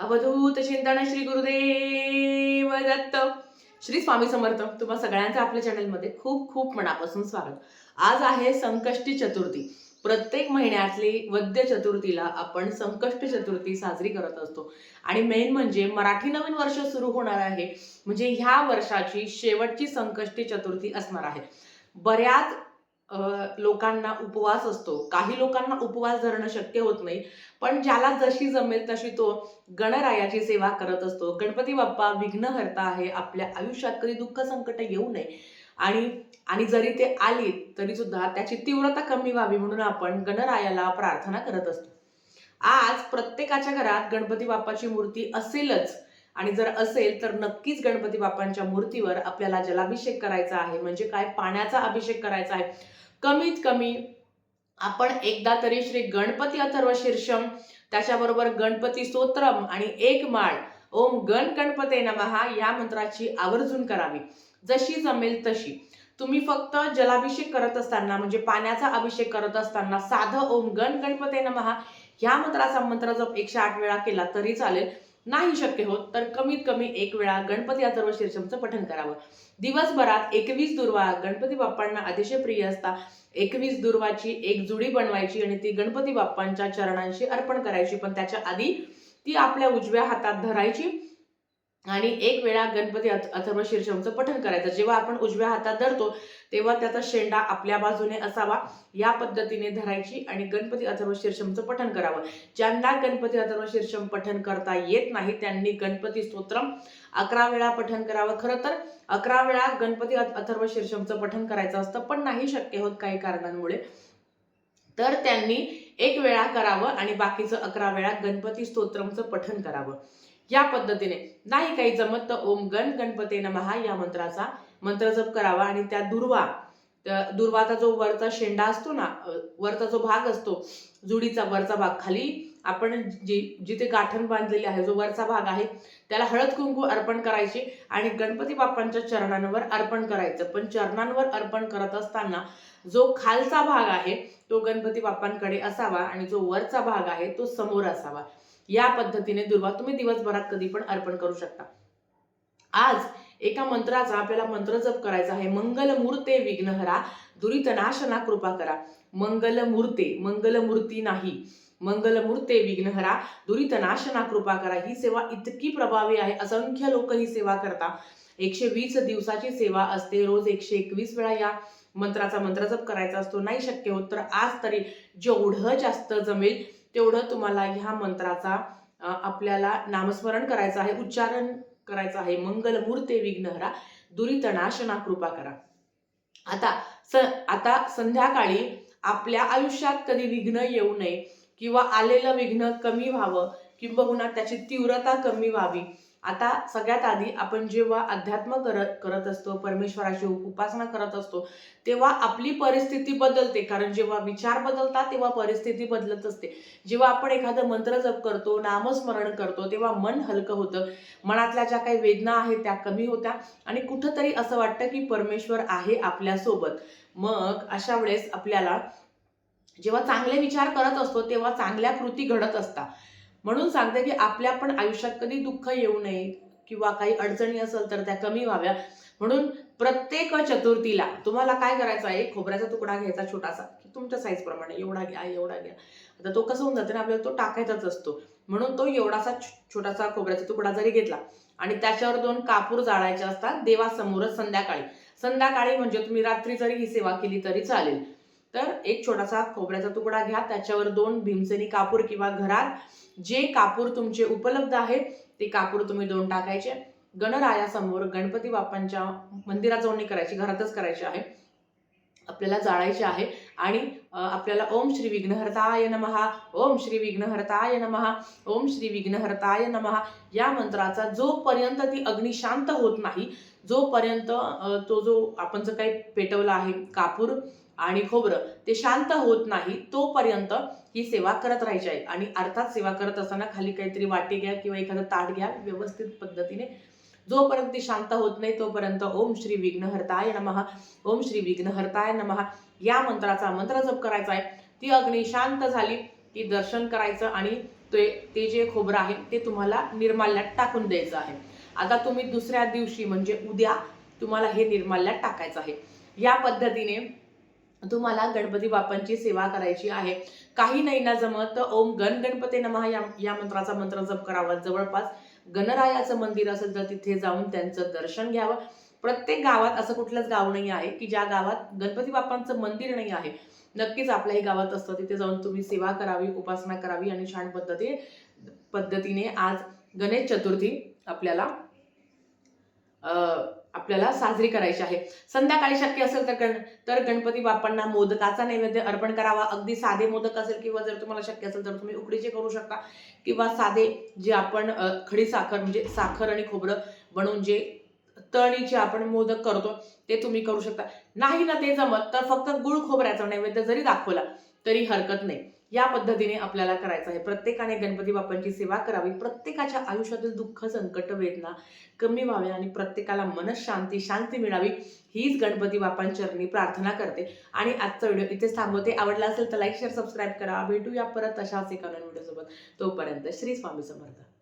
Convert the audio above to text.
अवधूत चिंतन श्री गुरुदेव दत्त. श्री स्वामी समर्थ. तुम्हा सगळ्यांचं आपल्या चॅनलमध्ये खूप खूप मनापासून स्वागत. आज आहे संकष्टी चतुर्थी. प्रत्येक महिन्यातली वद्य चतुर्थीला आपण संकष्ट चतुर्थी साजरी करत असतो आणि मेन म्हणजे मराठी नवीन वर्ष सुरू होणार आहे, म्हणजे ह्या वर्षाची शेवटची संकष्टी चतुर्थी असणार आहे. बऱ्याच लोकांना उपवास असतो, काही लोकांना उपवास धरणं शक्य होत नाही, पण ज्याला जशी जमेल तशी तो गणरायाची सेवा करत असतो. गणपती बाप्पा विघ्नहर्ता आहे, आपल्या आयुष्यात कधी दुःख संकट येऊ नये आणि जरी ते आली तरी सुद्धा त्याची तीव्रता कमी व्हावी म्हणून आपण गणरायाला प्रार्थना करत असतो. आज प्रत्येकाच्या घरात गणपती बाप्पाची मूर्ती असेलच, आणि जर असेल तर नक्कीच गणपती बाप्पांच्या मूर्तीवर आपल्याला जलाभिषेक करायचा आहे, म्हणजे काय, पाण्याचा अभिषेक करायचा आहे. कमीत कमी आपण एकदा तरी श्री गणपती अथर्व शीर्षम, त्याच्याबरोबर गणपती स्तोत्रम आणि एक माळ ओम गण गणपते नमः या मंत्राची आवर्जून करावी, जशी जमेल तशी. तुम्ही फक्त जलाभिषेक करत असताना, म्हणजे पाण्याचा अभिषेक करत असताना साधं ओम गण गणपते नमः ह्या मंत्राचा मंत्र जप 108 वेळा केला तरी चालेल. नाही शक्य होत तर कमीत कमी 1 वेळा गणपती अथर्व शीर्षमचं पठण करावं. दिवसभरात 21 दुर्वा गणपती बाप्पांना अतिशय प्रिय असतात. 21 दुर्वाची एक जुडी बनवायची आणि ती गणपती बाप्पांच्या चरणांशी अर्पण करायची, पण त्याच्या आधी ती आपल्या उजव्या हातात धरायची आणि 1 वेळा गणपती अथर्व शीर्षमचं पठण करायचं. जेव्हा आपण उजव्या हातात धरतो तेव्हा त्याचा शेंडा आपल्या बाजूने असावा, या पद्धतीने धरायची आणि गणपती अथर्व शीर्षमचं पठण करावं. ज्यांना गणपती अथर्व शीर्षम पठण करता येत नाही त्यांनी गणपती स्तोत्रम 11 वेळा पठण करावं. खरं तर 11 वेळा गणपती अथर्व शीर्षमचं पठण करायचं असतं, पण नाही शक्य होत काही कारणांमुळे, तर त्यांनी 1 वेळा करावं आणि बाकीचं 11 वेळा गणपती स्तोत्रमचं पठण करावं. या पद्धतीने नाही काही जमत तर ओम गण गणपते नमः या मंत्राचा मंत्र जप करावा आणि त्या दुर्वाचा जो वरचा शेंडा असतो ना, वरचा जो भाग असतो, जुडीचा वरचा भाग, खाली आपण जिथे गाठण बांधलेली आहे, जो वरचा भाग आहे त्याला हळद कुंकू अर्पण करायची आणि गणपती बाप्पांच्या चरणांवर अर्पण करायचं. पण चरणांवर अर्पण करत असताना जो खालचा भाग आहे तो गणपती बाप्पांकडे असावा आणि जो वरचा भाग आहे तो समोर असावा. या पद्धतीने दुर्वा तुम्ही दिवसभरात कधी पण अर्पण करू शकता. आज एका मंत्राचा आपल्याला मंत्र जप करायचा आहे. मंगलमूर्ते विघ्नहरा दुरितनाशना कृपा करा. मंगलमूर्ती नाही, मंगलमूर्ते विघ्नहरा दुरितनाशना कृपा करा. ही सेवा इतकी प्रभावी आहे, असंख्य लोक ही सेवा करतात. 120 दिवसाची सेवा असते. रोज 121 वेळा या मंत्राचा मंत्र जप करायचा असतो. नाही शक्य होत तर आज तरी जेवढं जास्त जमेल तेवढं तुम्हाला ह्या मंत्राचा आपल्याला नामस्मरण करायचं आहे, उच्चारण करायचं आहे. मंगलमूर्ते विघ्नहरा दुरितनाशना कृपा करा. आता संध्याकाळी आपल्या आयुष्यात कधी विघ्न येऊ नये किंवा आलेलं विघ्न कमी व्हावं किंबहुना त्याची तीव्रता कमी व्हावी. आता सगळ्यात आधी आपण जेव्हा अध्यात्म करत असतो, परमेश्वराची उपासना करत असतो, तेव्हा आपली परिस्थिती बदलते. कारण जेव्हा विचार बदलतात तेव्हा परिस्थिती बदलत असते. जेव्हा आपण एखादं मंत्र जप करतो, नामस्मरण करतो, तेव्हा मन हलकं होतं. मनातल्या ज्या काही वेदना आहेत त्या कमी होत्या आणि कुठंतरी असं वाटतं की परमेश्वर आहे आपल्यासोबत. मग अशा वेळेस आपल्याला जेव्हा चांगले विचार करत असतो तेव्हा चांगल्या कृती घडत असतात. म्हणून सांगते की आपल्या पण आयुष्यात कधी दुःख येऊ नये किंवा काही अडचणी असेल तर त्या कमी व्हाव्या, म्हणून प्रत्येक चतुर्थीला तुम्हाला काय करायचं आहे, खोबऱ्याचा तुकडा घ्यायचा छोटासा, तुमच्या साईज प्रमाणे, एवढा घ्या एवढा घ्या. आता तो कसं होऊन जाते ना, आपल्याला तो टाकायचाच असतो, म्हणून तो एवढासा छोटासा खोबऱ्याचा तुकडा जरी घेतला आणि त्याच्यावर 2 कापूर जाळायचे असतात देवासमोरच संध्याकाळी म्हणजे तुम्ही रात्री जरी ही सेवा केली तरी चालेल. तर एक छोटासा खोबऱ्याचा तुकडा घ्या, त्याच्यावर 2 भीमसेनी कापूर किंवा घरात जे कापूर तुमचे उपलब्ध आहे ते कापूर तुम्ही 2 टाकायचे. गणरायासमोर गणपती बाप्पांच्या मंदिरात जाऊन नाही करायची, घरातच करायची आहे, आपल्याला जाळायचे आहे. आणि आपल्याला ओम श्री विघ्नहर्ताय नमः, ओम श्री विघ्नहर्ताय नमः, ओम श्री विघ्नहर्ताय नमः या मंत्राचा जोपर्यंत ती अग्नी शांत होत नाही, जोपर्यंत तो जो आपण जो काही पेटवला आहे कापूर आणि खोबरं ते शांत होत नाही, तोपर्यंत ही सेवा करत राहायची आहे. आणि अर्थात सेवा करत असताना खाली काहीतरी वाटी घ्या किंवा एखादं ताट घ्या व्यवस्थित पद्धतीने. जोपर्यंत ती शांत होत नाही तोपर्यंत ओम श्री विघ्नहर्ताय नमः, ओम श्री विघ्नहर्ताय नमः या मंत्राचा मंत्र जप करायचा आहे. ती अग्नी शांत झाली की दर्शन करायचं आणि ते जे खोबरं आहे ते तुम्हाला निर्माल्यात टाकून द्यायचं आहे. आता तुम्ही दुसऱ्या दिवशी म्हणजे उद्या तुम्हाला हे निर्माल्यात टाकायचं आहे. या पद्धतीने तुम्हाला गणपती बाप्पांची सेवा करायची आहे. काही नाही ना जमत तर ओम गण गणपते नमः या मंत्राचा मंत्र जप करावा. जवळपास गणरायाचं मंदिर असेल तर तिथे जाऊन त्यांचं दर्शन घ्यावं. प्रत्येक गावात असं कुठलंच गाव नाही आहे की ज्या गावात गणपती बाप्पांचं मंदिर नाही आहे. नक्कीच आपल्याही गावात असतं. तिथे जाऊन तुम्ही सेवा करावी, उपासना करावी आणि छान पद्धतीने आज गणेश चतुर्थी आपल्याला साजरी करायची आहे. संध्याकाळी शक्य असेल तर गणपती बाप्पांना मोदकाचा नैवेद्य अर्पण करावा. अगदी साधे मोदक असेल किंवा जर तुम्हाला शक्य असेल तर तुम्ही उकडीचे करू शकता किंवा साधे जे आपण खडी साखर म्हणजे साखर आणि खोबरं बनवून जे तळणीचे आपण मोदक करतो ते तुम्ही करू शकता. नाही ना ते जमत तर फक्त गुळ खोबऱ्याचा नैवेद्य जरी दाखवला तरी हरकत नाही. या पद्धतीने आपल्याला करायचं आहे. प्रत्येकाने गणपती बाप्पांची सेवा करावी. प्रत्येकाच्या आयुष्यातील दुःख, संकट, वेदना कमी व्हावे आणि प्रत्येकाला मनशांती, शांती मिळावी हीच गणपती बाप्पांचरणी प्रार्थना करते. आणि आजचा व्हिडिओ इथेच थांबवते. आवडला असेल तर लाईक, शेअर, सबस्क्राईब करा. भेटूया परत अशाच एका नवीन व्हिडिओसोबत. तोपर्यंत श्री स्वामी समर्थ.